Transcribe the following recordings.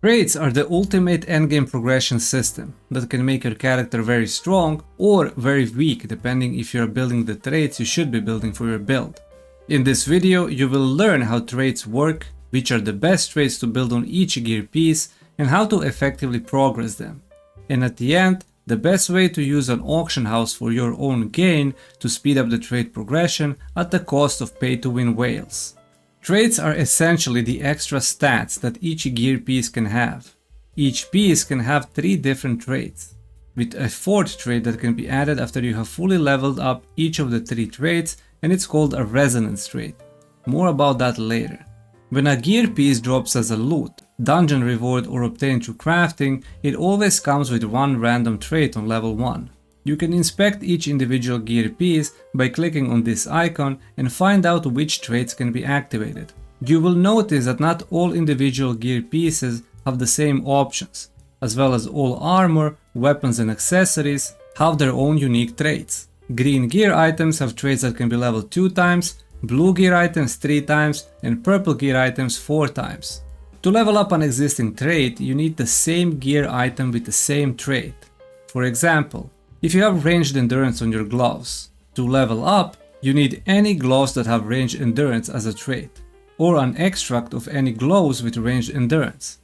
Traits are the ultimate endgame progression system that can make your character very strong or very weak depending if you are building the traits you should be building for your build. In this video you will learn how traits work, which are the best traits to build on each gear piece, and how to effectively progress them. And at the end, the best way to use an auction house for your own gain to speed up the trait progression at the cost of pay-to-win whales. Traits are essentially the extra stats that each gear piece can have. Each piece can have 3 different traits, with a 4th trait that can be added after you have fully leveled up each of the 3 traits, and it's called a resonance trait. More about that later. When a gear piece drops as a loot, dungeon reward, or obtained through crafting, it always comes with one random trait on level 1. You can inspect each individual gear piece by clicking on this icon and find out which traits can be activated. You will notice that not all individual gear pieces have the same options, as well as all armor, weapons and accessories have their own unique traits. Green gear items have traits that can be leveled 2 times, blue gear items 3 times, and purple gear items 4 times. To level up an existing trait, you need the same gear item with the same trait. For example, if you have ranged endurance on your gloves, to level up, you need any gloves that have ranged endurance as a trait, or an extract of any gloves with ranged endurance.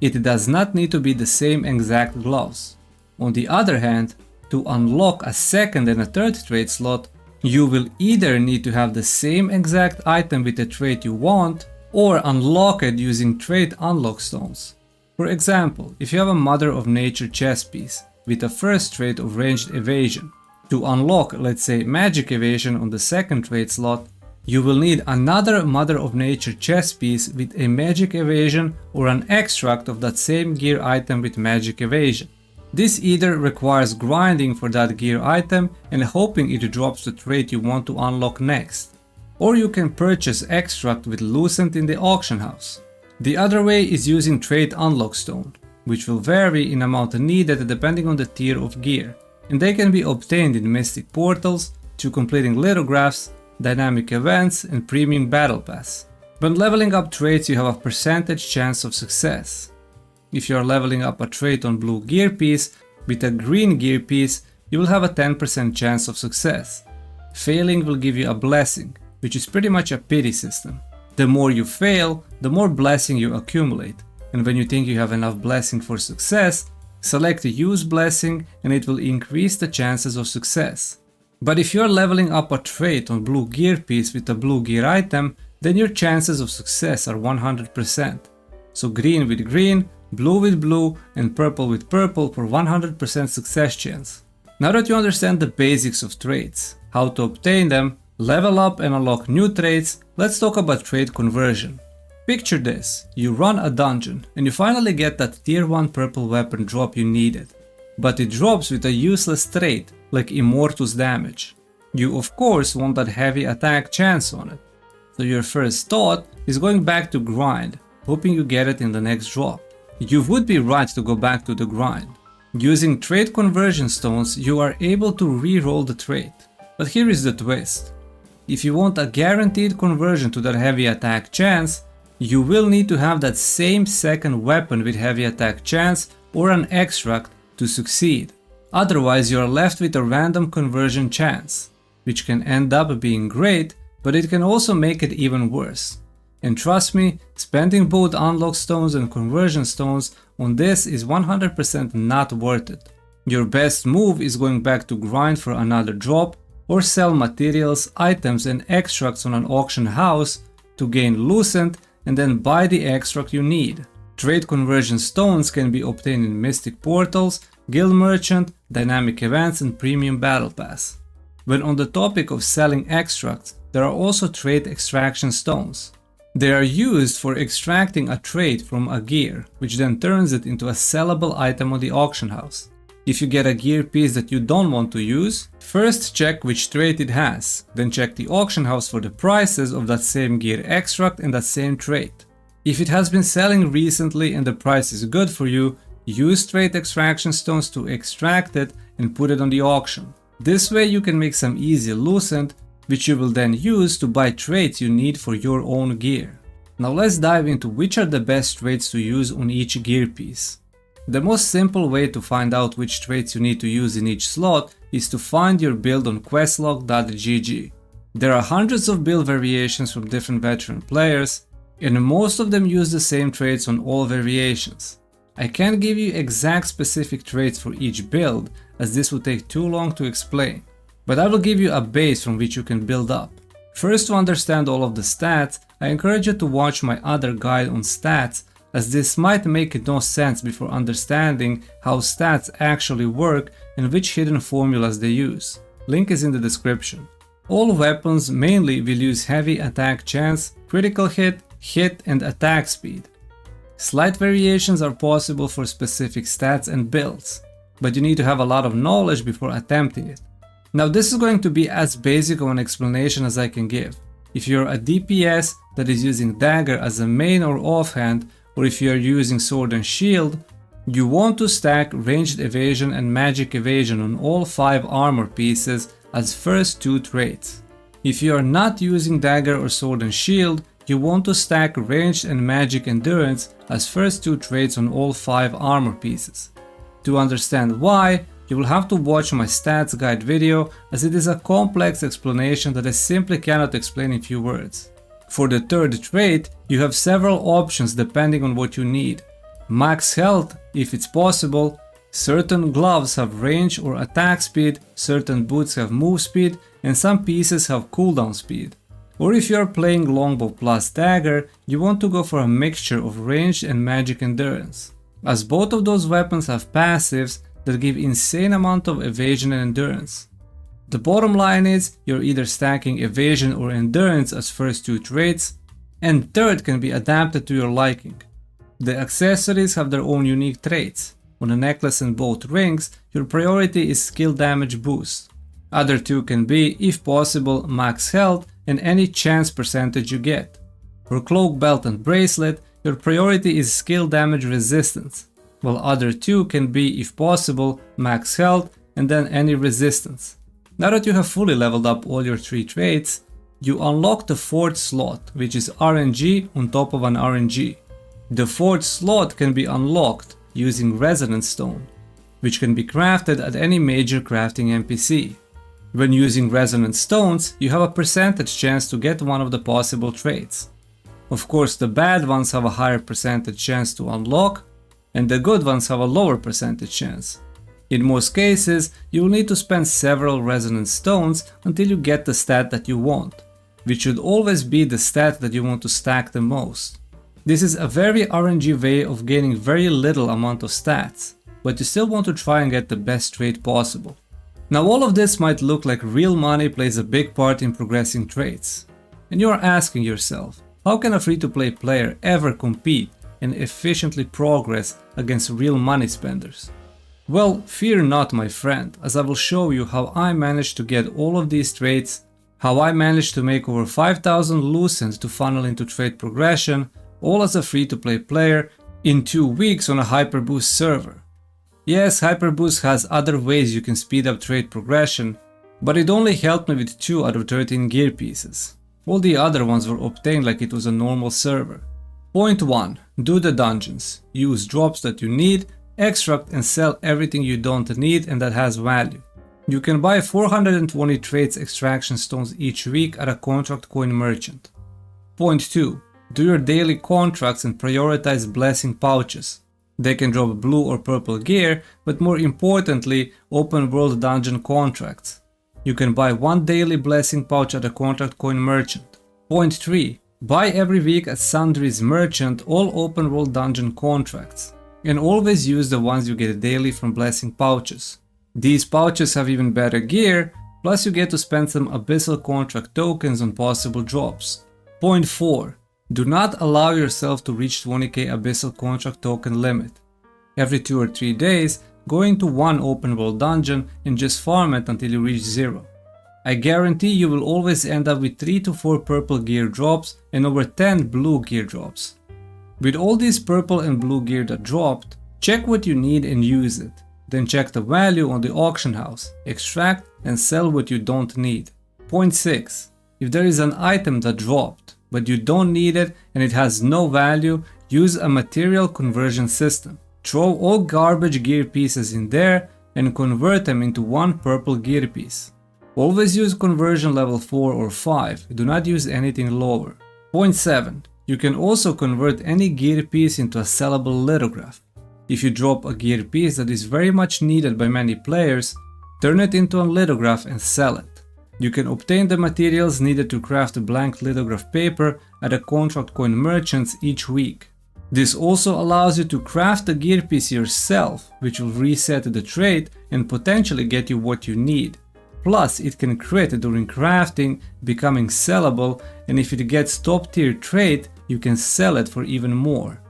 It does not need to be the same exact gloves. On the other hand, to unlock a 2nd and a 3rd trait slot, you will either need to have the same exact item with the trait you want, or unlock it using trait unlock stones. For example, if you have a Mother of Nature chest piece with a 1st trait of ranged evasion, to unlock, let's say, magic evasion on the 2nd trait slot, you will need another Mother of Nature chest piece with a magic evasion or an extract of that same gear item with magic evasion. This either requires grinding for that gear item and hoping it drops the trait you want to unlock next, or you can purchase extract with Lucent in the auction house. The other way is using trait unlock stone, which will vary in amount needed depending on the tier of gear, and they can be obtained in Mystic Portals through completing lithographs, dynamic events, and premium battle pass. When leveling up traits, you have a percentage chance of success. If you are leveling up a trait on blue gear piece with a green gear piece, you will have a 10% chance of success. Failing will give you a blessing, which is pretty much a pity system. The more you fail, the more blessing you accumulate, and when you think you have enough blessing for success, select use blessing and it will increase the chances of success. But if you are leveling up a trait on blue gear piece with a blue gear item, then your chances of success are 100%. So green with green, blue with blue, and purple with purple for 100% success chance. Now that you understand the basics of traits, how to obtain them, level up and unlock new traits, let's talk about trait conversion. Picture this, you run a dungeon and you finally get that tier 1 purple weapon drop you needed, but it drops with a useless trait like Immortus damage. You of course want that heavy attack chance on it, so your first thought is going back to grind, hoping you get it in the next drop. You would be right to go back to the grind. Using trait conversion stones, you are able to re-roll the trait. But here is the twist. If you want a guaranteed conversion to that heavy attack chance, you will need to have that same 2nd weapon with heavy attack chance or an extract to succeed. Otherwise you are left with a random conversion chance, which can end up being great, but it can also make it even worse. And trust me, spending both unlock stones and conversion stones on this is 100% not worth it. Your best move is going back to grind for another drop or sell materials, items and extracts on an auction house to gain Lucent and then buy the extract you need. Trait conversion stones can be obtained in Mystic Portals, Guild Merchant, dynamic events and premium battle pass. When on the topic of selling extracts, there are also trait extraction stones. They are used for extracting a trait from a gear, which then turns it into a sellable item on the auction house. If you get a gear piece that you don't want to use, first check which trait it has, then check the auction house for the prices of that same gear extract and that same trait. If it has been selling recently and the price is good for you, use trait extraction stones to extract it and put it on the auction. This way you can make some easy Lucent, which you will then use to buy traits you need for your own gear. Now let's dive into which are the best traits to use on each gear piece. The most simple way to find out which traits you need to use in each slot is to find your build on questlog.gg. There are hundreds of build variations from different veteran players, and most of them use the same traits on all variations. I can't give you exact specific traits for each build, as this would take too long to explain, but I will give you a base from which you can build up. First, to understand all of the stats, I encourage you to watch my other guide on stats, as this might make no sense before understanding how stats actually work and which hidden formulas they use. Link is in the description. All weapons mainly will use heavy attack chance, critical hit, and attack speed. Slight variations are possible for specific stats and builds, but you need to have a lot of knowledge before attempting it. Now this is going to be as basic of an explanation as I can give. If you're a DPS that is using dagger as a main or offhand, or if you are using sword and shield, you want to stack ranged evasion and magic evasion on all 5 armor pieces as first 2 traits. If you are not using dagger or sword and shield, you want to stack ranged and magic endurance as first 2 traits on all 5 armor pieces. To understand why, you will have to watch my stats guide video, as it is a complex explanation that I simply cannot explain in few words. For the third trait, you have several options depending on what you need. Max health, if it's possible. Certain gloves have range or attack speed, certain boots have move speed, and some pieces have cooldown speed. Or if you are playing longbow plus dagger, you want to go for a mixture of ranged and magic endurance, as both of those weapons have passives that give insane amount of evasion and endurance. The bottom line is, you're either stacking evasion or endurance as first 2 traits, and third can be adapted to your liking. The accessories have their own unique traits. On a necklace and both rings, your priority is skill damage boost. Other 2 can be, if possible, max health and any chance percentage you get. For cloak, belt and bracelet, your priority is skill damage resistance, while other 2 can be, if possible, max health and then any resistance. Now that you have fully leveled up all your 3 traits, you unlock the 4th slot, which is RNG on top of an RNG. The 4th slot can be unlocked using Resonance Stone, which can be crafted at any major crafting NPC. When using Resonance Stones, you have a percentage chance to get one of the possible traits. Of course, the bad ones have a higher percentage chance to unlock, and the good ones have a lower percentage chance. In most cases, you will need to spend several Resonance Stones until you get the stat that you want, which should always be the stat that you want to stack the most. This is a very RNG way of gaining very little amount of stats, but you still want to try and get the best trait possible. Now all of this might look like real money plays a big part in progressing traits, and you are asking yourself, how can a free-to-play player ever compete and efficiently progress against real money spenders? Well, fear not, my friend, as I will show you how I managed to get all of these traits, how I managed to make over 5,000 Lucent to funnel into trait progression, all as a free-to-play player, in 2 weeks on a Hyperboost server. Yes, Hyperboost has other ways you can speed up trait progression, but it only helped me with 2 out of 13 gear pieces. All the other ones were obtained like it was a normal server. Point 1. Do the dungeons. Use drops that you need, extract and sell everything you don't need and that has value. You can buy 420 traits extraction stones each week at a contract coin merchant. Point 2. Do your daily contracts and prioritize blessing pouches. They can drop blue or purple gear, but more importantly, open world dungeon contracts. You can buy 1 daily blessing pouch at a contract coin merchant. Point 3. Buy every week at Sundry's merchant all open world dungeon contracts, and always use the ones you get daily from blessing pouches. These pouches have even better gear, plus you get to spend some abyssal contract tokens on possible drops. Point 4. Do not allow yourself to reach 20k abyssal contract token limit. Every 2 or 3 days, go into 1 open world dungeon and just farm it until you reach 0. I guarantee you will always end up with 3 to 4 purple gear drops and over 10 blue gear drops. With all these purple and blue gear that dropped, check what you need and use it. Then check the value on the auction house, extract and sell what you don't need. Point 6. If there is an item that dropped, but you don't need it and it has no value, use a material conversion system. Throw all garbage gear pieces in there and convert them into one purple gear piece. Always use conversion level 4 or 5, do not use anything lower. Point 7. You can also convert any gear piece into a sellable lithograph. If you drop a gear piece that is very much needed by many players, turn it into a lithograph and sell it. You can obtain the materials needed to craft a blank lithograph paper at a contract coin merchants each week. This also allows you to craft the gear piece yourself, which will reset the trait and potentially get you what you need. Plus, it can crit during crafting, becoming sellable, and if it gets top tier trait, you can sell it for even more.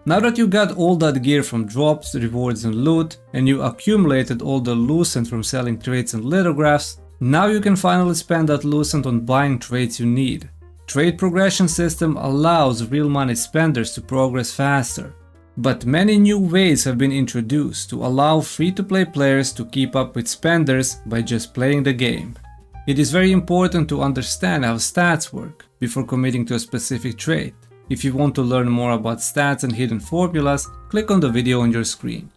Now that you got all that gear from drops, rewards and loot, and you accumulated all the lucent from selling traits and lithographs, now you can finally spend that lucent on buying traits you need. Trait progression system allows real money spenders to progress faster. But many new ways have been introduced to allow free-to-play players to keep up with spenders by just playing the game. It is very important to understand how stats work before committing to a specific trait. If you want to learn more about stats and hidden formulas, click on the video on your screen.